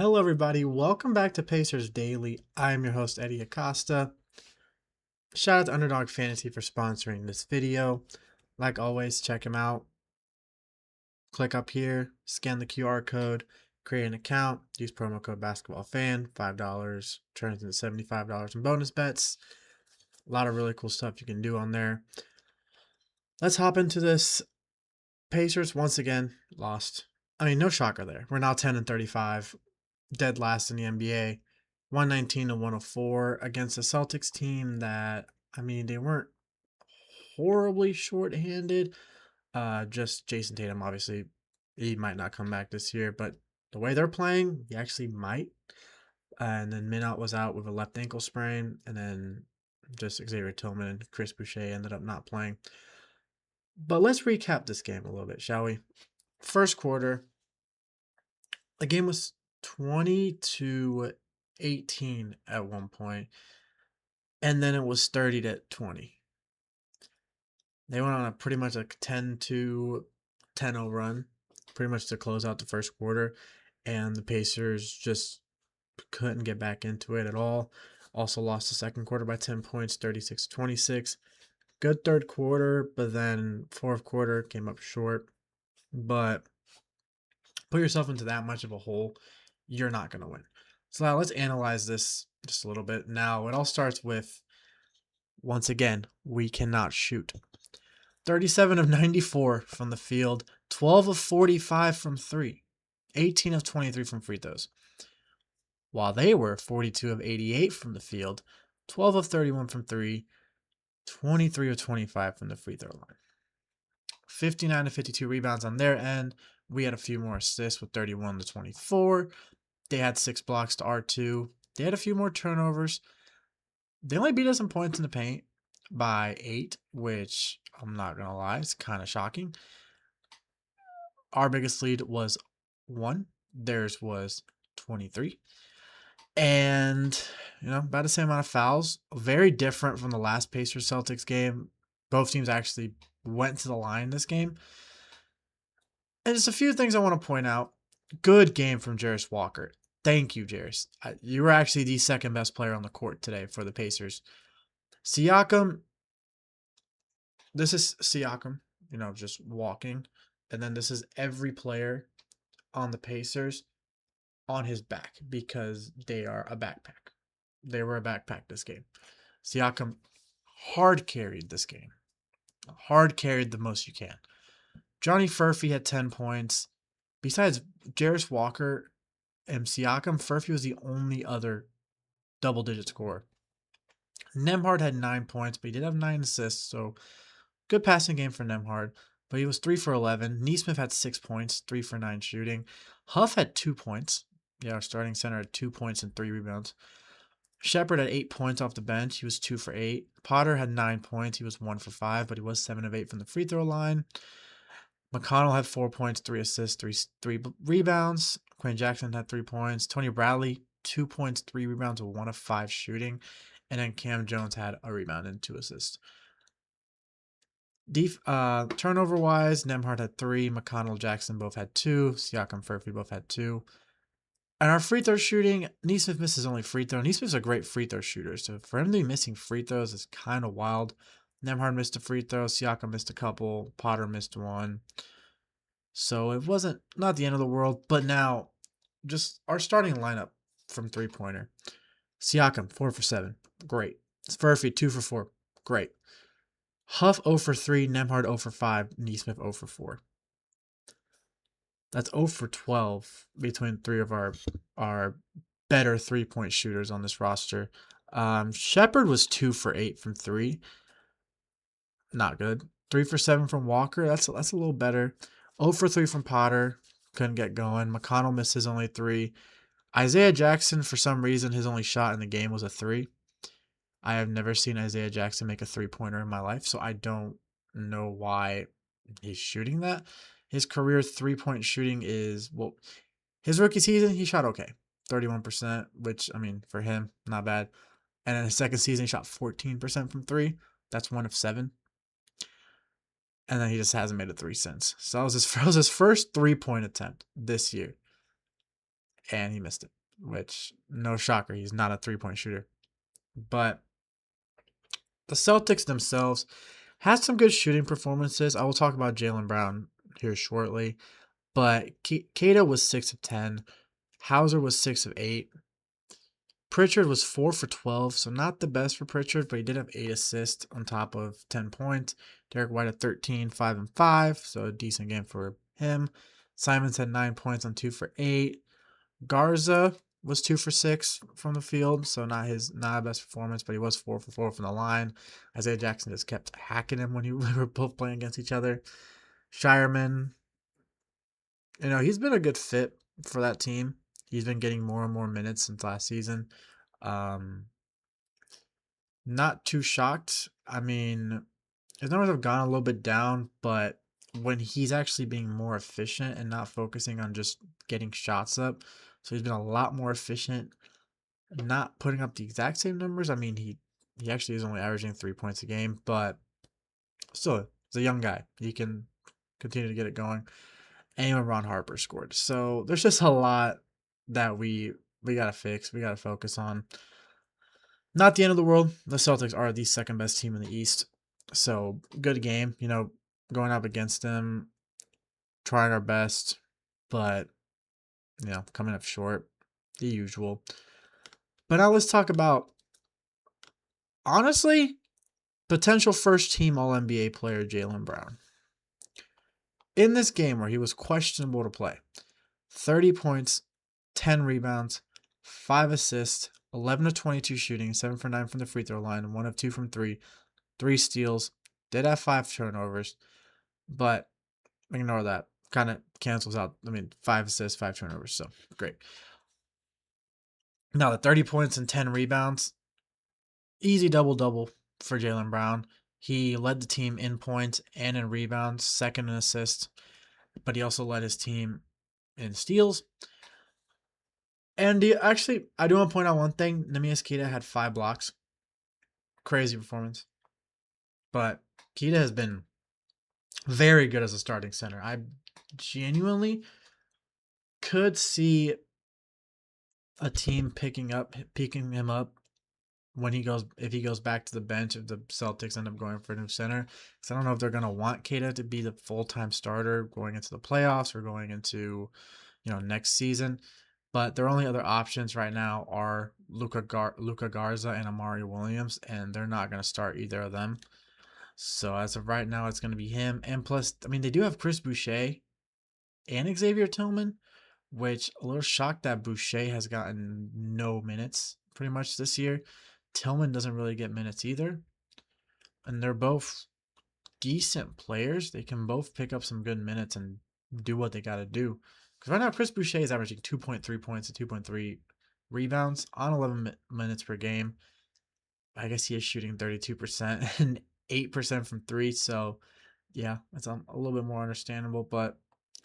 Hello, everybody. Welcome back to Pacers Daily. I'm your host, Hery Acosta. Shout out to Underdog Fantasy for sponsoring this video. Like always, check them out. Click up here, scan the QR code, create an account, use promo code BasketballFan, $5 turns into $75 in bonus bets. A lot of really cool stuff you can do on there. Let's hop into this. Pacers once again lost. I mean, no shocker there. We're now 10-35. Dead last in the NBA, 119 to 104 against a Celtics team that, I mean, they weren't horribly short-handed. Just Jason Tatum, obviously, he might not come back this year, but the way they're playing, he actually might. And then Minot was out with a left ankle sprain, and then just Xavier Tillman and Chris Boucher ended up not playing. But let's recap this game a little bit, shall we? First quarter, the game was 20-18 at one point, and then it was 30-20. They went on a pretty much a 10-10-0 run, pretty much to close out the first quarter, and the Pacers just couldn't get back into it at all. Also lost the second quarter by 10 points, 36-26. Good third quarter, but then fourth quarter came up short. But put yourself into that much of a hole, you're not going to win. So now let's analyze this just a little bit. Now, it all starts with, once again, we cannot shoot. 37 of 94 from the field, 12 of 45 from three, 18 of 23 from free throws. While they were 42 of 88 from the field, 12 of 31 from three, 23 of 25 from the free throw line. 59 to 52 rebounds on their end. We had a few more assists with 31 to 24. They had 6 blocks to R2. They had a few more turnovers. They only beat us in points in the paint by 8, which I'm not going to lie, it's kind of shocking. Our biggest lead was 1. Theirs was 23. And, about the same amount of fouls. Very different from the last Pacers-Celtics game. Both teams actually went to the line this game. And just a few things I want to point out. Good game from Jarace Walker. Thank you, Jarace. You were actually the second best player on the court today for the Pacers. Siakam, this is Siakam, just walking. And then this is every player on the Pacers on his back because they are a backpack. They were a backpack this game. Siakam hard carried this game. Hard carried the most you can. Johnny Furphy had 10 points. Besides Jarace Walker and Siakam, Furphy was the only other double-digit scorer. Nembhard had 9 points, but he did have 9 assists, so good passing game for Nembhard. But he was 3 for 11. Nesmith had 6 points, 3 for 9 shooting. Huff had 2 points. Yeah, our starting center had 2 points and 3 rebounds. Shepard had 8 points off the bench. He was 2 for 8. Potter had 9 points. He was 1 for 5, but he was 7 of 8 from the free throw line. McConnell had 4 points, 3 assists, 3 rebounds. Quinn Jackson had 3 points. Tony Bradley, 2 points, 3 rebounds, 1 of 5 shooting. And then Cam Jones had a rebound and 2 assists. Turnover-wise, Nembhard had 3. McConnell, Jackson both had 2. Siakam, Furphy both had 2. And our free throw shooting, Nesmith missed his only free throw. Nesmith's a great free throw shooter, so for him to be missing free throws is kind of wild. Nembhard missed a free throw. Siakam missed a couple. Potter missed 1. So it wasn't not the end of the world. But now, just our starting lineup from three-pointer. Siakam, 4 for 7. Great. Furphy, 2 for 4. Great. Huff, 0 for 3. Nembhard, 0 for 5. Nesmith, 0 for 4. That's 0 for 12 between 3 of our better three-point shooters on this roster. Shepard was 2 for 8 from 3. Not good. 3 for 7 from Walker. That's a little better. 0 for 3 from Potter. Couldn't get going. McConnell missed his only 3. Isaiah Jackson, for some reason, his only shot in the game was a 3. I have never seen Isaiah Jackson make a three-pointer in my life, so I don't know why he's shooting that. His career three-point shooting is, his rookie season, he shot okay. 31%, which, I mean, for him, not bad. And in his second season, he shot 14% from 3. That's 1 of 7. And then he just hasn't made a 3 since. So that was his first 3-point attempt this year. and he missed it, which no shocker. He's not a 3-point shooter. But the Celtics themselves had some good shooting performances. I will talk about Jaylen Brown here shortly. But Cato was 6 of 10. Hauser was 6 of 8. Pritchard was 4 for 12, so not the best for Pritchard, but he did have 8 assists on top of 10 points. Derek White at 13, 5 and 5, so a decent game for him. Simons had 9 points on 2 for 8. Garza was 2 for 6 from the field, so not his best performance, but he was 4 for 4 from the line. Isaiah Jackson just kept hacking him when we were both playing against each other. Shireman, he's been a good fit for that team. He's been getting more and more minutes since last season. Not too shocked. I mean, his numbers have gone a little bit down, but when he's actually being more efficient and not focusing on just getting shots up, so he's been a lot more efficient, not putting up the exact same numbers. I mean, he actually is only averaging 3 points a game, but still, he's a young guy. He can continue to get it going. And even Ron Harper scored. So there's just a lot that we gotta fix. We gotta focus on. Not the end of the world. The Celtics are the second best team in the East. So good game, going up against them, trying our best, but coming up short, the usual. But now let's talk about, honestly, potential first team All NBA player Jaylen Brown. In this game where he was questionable to play, 30 points, 10 rebounds, 5 assists, 11 of 22 shooting, 7 for 9 from the free throw line, 1 of 2 from 3, 3 steals, did have 5 turnovers, but ignore that. Kind of cancels out. 5 assists, 5 turnovers, so great. Now, the 30 points and 10 rebounds, easy double-double for Jaylen Brown. He led the team in points and in rebounds, second in assists, but he also led his team in steals. And actually, I do want to point out one thing. Neemias Queta had 5 blocks. Crazy performance. But Queta has been very good as a starting center. I genuinely could see a team picking him up if he goes back to the bench, if the Celtics end up going for a new center. Because I don't know if they're going to want Queta to be the full-time starter going into the playoffs or going into next season. But their only other options right now are Luka Garza and Amari Williams, and they're not going to start either of them. So as of right now, it's going to be him. And plus, they do have Chris Boucher and Xavier Tillman, which a little shocked that Boucher has gotten no minutes pretty much this year. Tillman doesn't really get minutes either. And they're both decent players. They can both pick up some good minutes and do what they got to do. Because right now, Chris Boucher is averaging 2.3 points and 2.3 rebounds on 11 minutes per game. I guess he is shooting 32% and 8% from 3. So, yeah, it's a little bit more understandable. But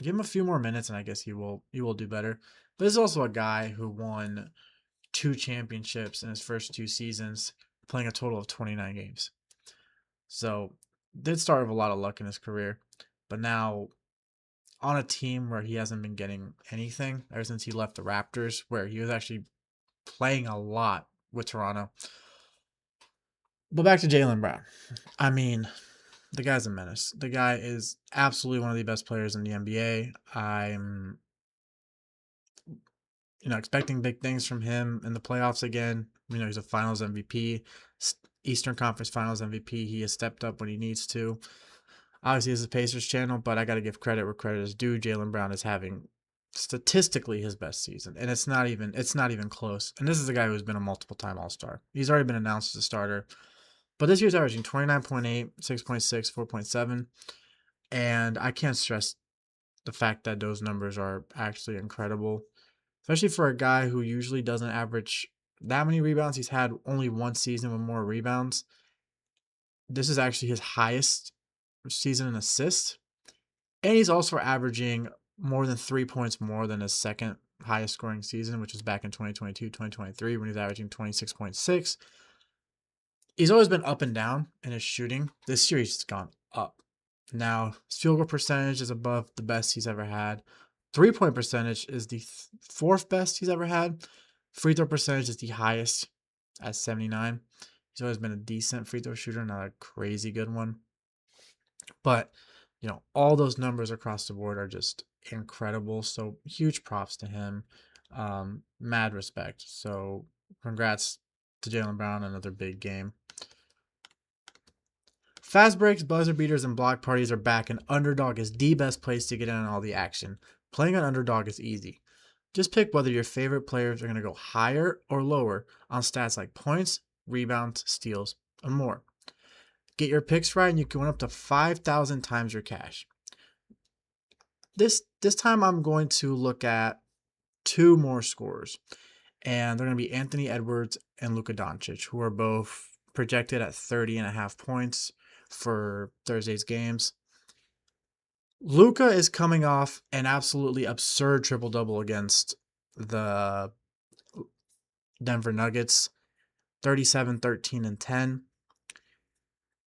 give him a few more minutes, and I guess he will do better. But this is also a guy who won 2 championships in his first 2 seasons, playing a total of 29 games. So, did start with a lot of luck in his career. But now, on a team where he hasn't been getting anything ever since he left the Raptors, where he was actually playing a lot with Toronto. But back to Jaylen Brown. The guy's a menace. The guy is absolutely one of the best players in the NBA. I'm expecting big things from him in the playoffs again. He's a Finals MVP, Eastern Conference Finals MVP. He has stepped up when he needs to. Obviously, this is a Pacers channel, but I got to give credit where credit is due. Jaylen Brown is having statistically his best season, and it's not even close. And this is a guy who's been a multiple-time All-Star. He's already been announced as a starter, but this year's averaging 29.8, 6.6, 4.7, and I can't stress the fact that those numbers are actually incredible, especially for a guy who usually doesn't average that many rebounds. He's had only one season with more rebounds. This is actually his highest season in assists, and he's also averaging more than 3 points more than his second highest scoring season, which was back in 2022-2023 when he's averaging 26.6. He's always been up and down in his shooting. This year he's gone up. Now, his field goal percentage is above the best he's ever had. 3-point percentage is the fourth best he's ever had. Free throw percentage is the highest at 79. He's always been a decent free throw shooter, not a crazy good one. But, all those numbers across the board are just incredible. So huge props to him. Mad respect. So congrats to Jaylen Brown, another big game. Fast breaks, buzzer beaters, and block parties are back, and Underdog is the best place to get in on all the action. Playing on Underdog is easy. Just pick whether your favorite players are going to go higher or lower on stats like points, rebounds, steals, and more. Get your picks right and you can win up to 5,000 times your cash. This time I'm going to look at two more scorers, and they're going to be Anthony Edwards and Luka Doncic, who are both projected at 30.5 points for Thursday's games. Luka is coming off an absolutely absurd triple-double against the Denver Nuggets, 37, 13, and 10.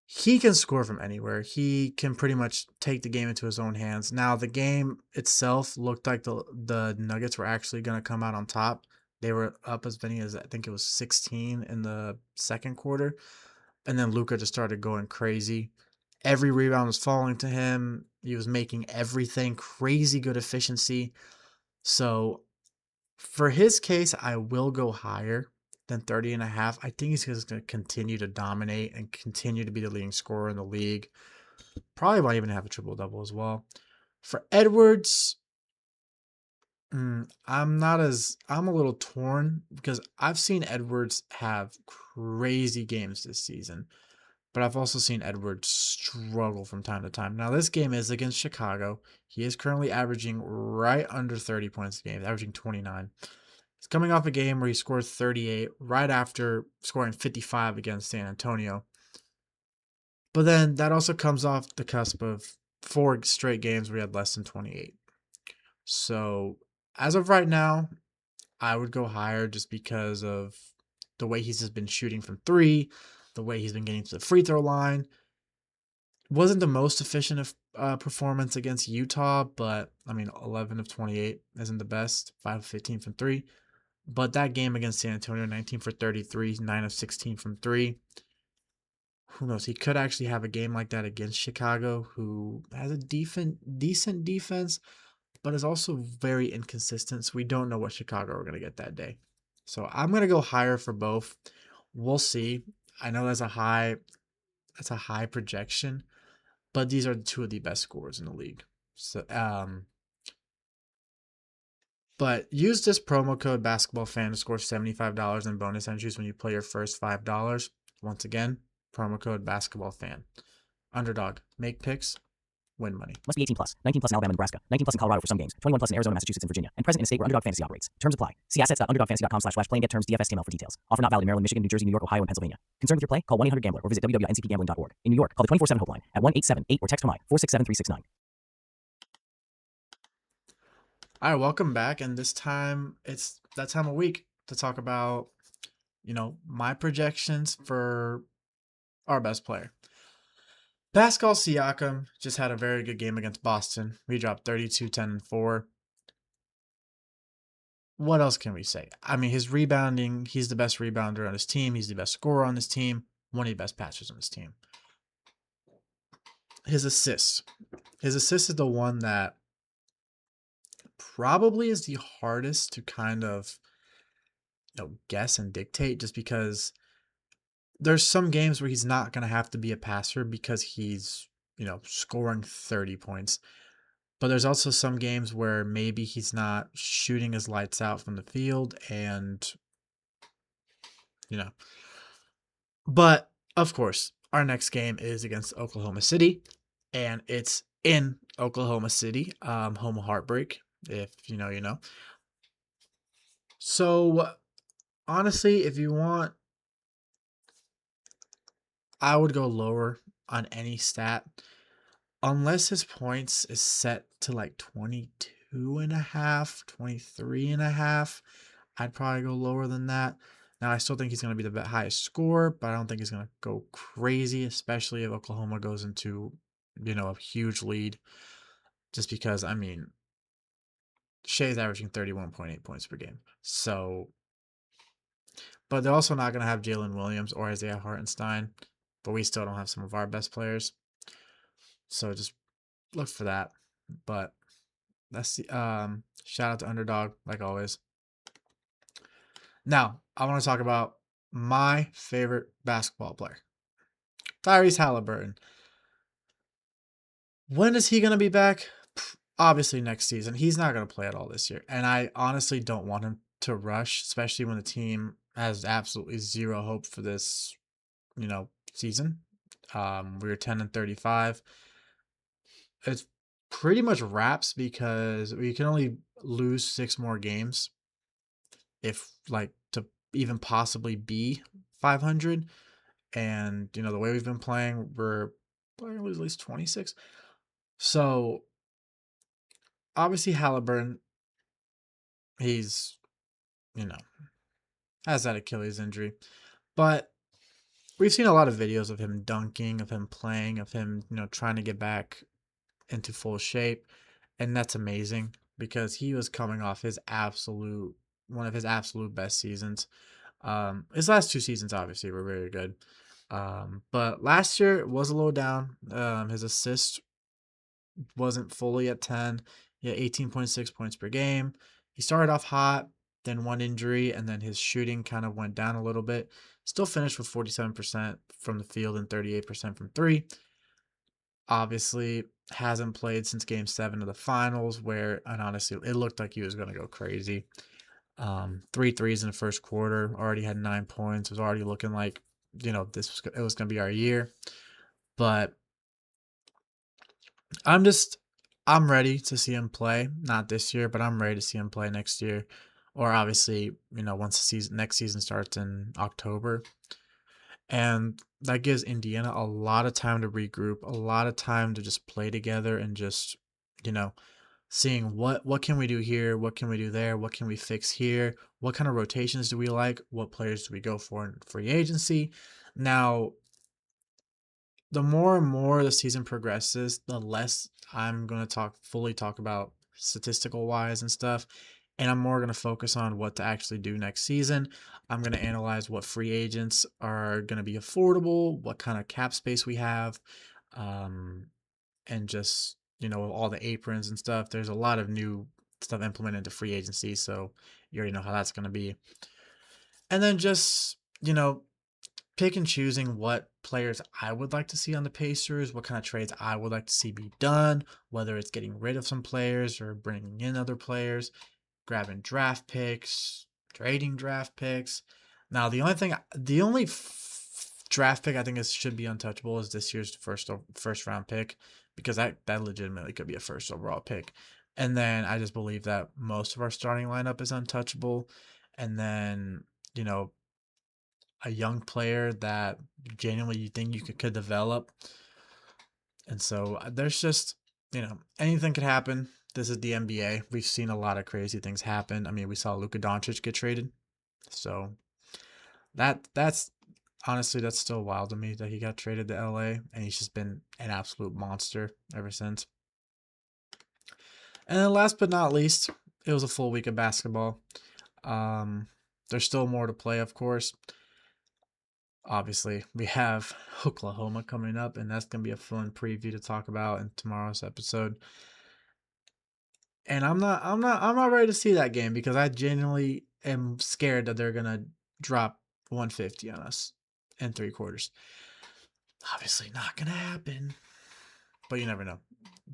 He can score from anywhere. He can pretty much take the game into his own hands. Now, the game itself looked like the Nuggets were actually going to come out on top. They were up as many as, I think it was 16 in the second quarter. And then Luka just started going crazy. Every rebound was falling to him. He was making everything crazy good efficiency. So for his case, I will go higher than 30.5. I think he's just going to continue to dominate and continue to be the leading scorer in the league. Probably might even have a triple-double as well. For Edwards, I'm a little torn because I've seen Edwards have crazy games this season, but I've also seen Edwards struggle from time to time. Now, this game is against Chicago. He is currently averaging right under 30 points a game, averaging 29. He's coming off a game where he scored 38 right after scoring 55 against San Antonio. But then that also comes off the cusp of 4 straight games where he had less than 28. So as of right now, I would go higher just because of the way he's just been shooting from 3, the way he's been getting to the free throw line. Wasn't the most efficient performance against Utah, but 11 of 28 isn't the best. 5 of 15 from 3. But that game against San Antonio, 19 for 33, 9 of 16 from 3. Who knows? He could actually have a game like that against Chicago, who has a decent defense, but is also very inconsistent. So we don't know what Chicago are going to get that day. So I'm going to go higher for both. We'll see. I know that's a high projection, but these are two of the best scorers in the league. So but use this promo code BasketballFan to score $75 in bonus entries when you play your first $5. Once again, promo code BasketballFan. Underdog. Make picks. Win money. Must be 18 plus. 19 plus in Alabama and Nebraska. 19 plus in Colorado for some games. 21 plus in Arizona, Massachusetts, and Virginia. And present in a state where Underdog Fantasy operates. Terms apply. See assets.underdogfantasy.com/play and get terms DFSTML for details. Offer not valid in Maryland, Michigan, New Jersey, New York, Ohio, and Pennsylvania. Concerned with your play? Call 1-800-GAMBLER or visit www.ncpgambling.org. In New York, call the 24/7 helpline at 1-877-8 or text from 467-369. All right, welcome back. And this time, it's that time of week to talk about, my projections for our best player. Pascal Siakam just had a very good game against Boston. We dropped 32, 10, and 4. What else can we say? His rebounding, he's the best rebounder on his team. He's the best scorer on his team. One of the best passers on his team. His assists. His assist is the one that probably is the hardest to kind of guess and dictate, just because there's some games where he's not going to have to be a passer because he's, scoring 30 points. But there's also some games where maybe he's not shooting his lights out from the field and, But, of course, our next game is against Oklahoma City, and it's in Oklahoma City, home of heartbreak, if you know, you know. So, honestly, if you want, I would go lower on any stat. Unless his points is set to like 22.5, 23.5, I'd probably go lower than that. Now, I still think he's going to be the highest scorer, but I don't think he's going to go crazy, especially if Oklahoma goes into, a huge lead. Just because, Shea's averaging 31.8 points per game. So, but they're also not going to have Jalen Williams or Isaiah Hartenstein, but we still don't have some of our best players. So just look for that. But that's the shout out to Underdog, like always. Now, I want to talk about my favorite basketball player, Tyrese Halliburton. When is he going to be back? Obviously next season. He's not going to play at all this year. And I honestly don't want him to rush, especially when the team has absolutely zero hope for this, season. We were 10-35. It's pretty much wraps because we can only lose 6 more games if to even possibly be 500. And the way we've been playing, we're probably lose at least 26. So obviously Halliburton, he's you know has that Achilles injury, but we've seen a lot of videos of him dunking, of him playing, of him trying to get back into full shape, and that's amazing because he was coming off one of his absolute best seasons. His last 2 seasons obviously were very good. But last year it was a little down. His assist wasn't fully at 10. He had 18.6 points per game. He started off hot, then one injury, and then his shooting kind of went down a little bit. Still finished with 47% from the field and 38% from three. Obviously, hasn't played since game 7 of the finals, and honestly, it looked like he was going to go crazy. 3 threes in the first quarter, already had 9 points, was already looking like, it was going to be our year. But I'm ready to see him play. Not this year, but I'm ready to see him play next year. Or obviously, once the next season starts in October. And that gives Indiana a lot of time to regroup, a lot of time to just play together and just, seeing what can we do here, what can we do there, what can we fix here, what kind of rotations do we like, what players do we go for in free agency. Now, the more and more the season progresses, the less I'm going to fully talk about statistical wise and stuff. And I'm more going to focus on what to actually do next season. I'm going to analyze what free agents are going to be affordable, what kind of cap space we have, and just, all the aprons and stuff. There's a lot of new stuff implemented into free agency. So you already know how that's going to be. And then just, pick and choosing what players I would like to see on the Pacers, what kind of trades I would like to see be done, whether it's getting rid of some players or bringing in other players, grabbing draft picks, trading draft picks. Now, the only draft pick I think should be untouchable is this year's first round pick because that legitimately could be a first overall pick. And then I just believe that most of our starting lineup is untouchable. And then, a young player that genuinely you think you could develop. And so there's just, anything could happen. This is the NBA. We've seen a lot of crazy things happen. I mean, we saw Luka Doncic get traded. So that's honestly, that's still wild to me that he got traded to LA and he's just been an absolute monster ever since. And then last but not least, it was a full week of basketball. There's still more to play, of course. Obviously, we have Oklahoma coming up, and that's going to be a fun preview to talk about in tomorrow's episode. And I'm not ready to see that game because I genuinely am scared that they're going to drop 150 on us in 3 quarters. Obviously, not going to happen, but you never know.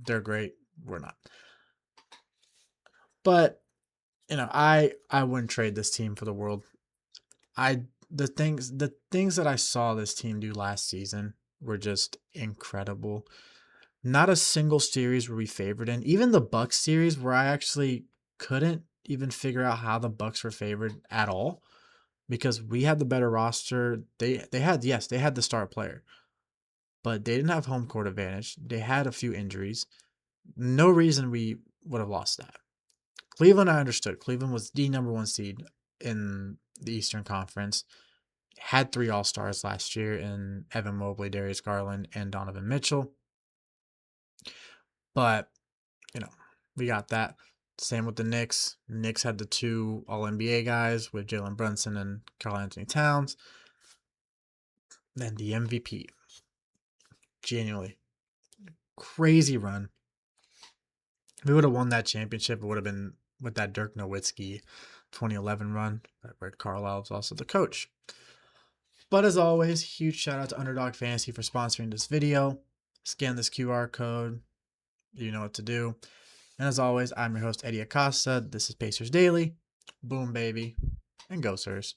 They're great. We're not. But I wouldn't trade this team for the world. The things that I saw this team do last season were just incredible. Not a single series were we favored in. Even the Bucks series where I actually couldn't even figure out how the Bucks were favored at all because we had the better roster. They had the star player, but they didn't have home court advantage. They had a few injuries. No reason we would have lost that. Cleveland, I understood. Cleveland was the number 1 seed in the Eastern Conference. Had 3 All-Stars last year in Evan Mobley, Darius Garland, and Donovan Mitchell. But, we got that. Same with the Knicks. Knicks had the 2 All-NBA guys with Jalen Brunson and Karl Anthony Towns. Then the MVP. Genuinely. Crazy run. If we would have won that championship, it would have been with that Dirk Nowitzki 2011 run, where Carlisle was also the coach. But as always, huge shout out to Underdog Fantasy for sponsoring this video. Scan this QR code. You know what to do. And as always, I'm your host, Hery Acosta. This is Pacers Daily. Boom, baby. And go, Sirs.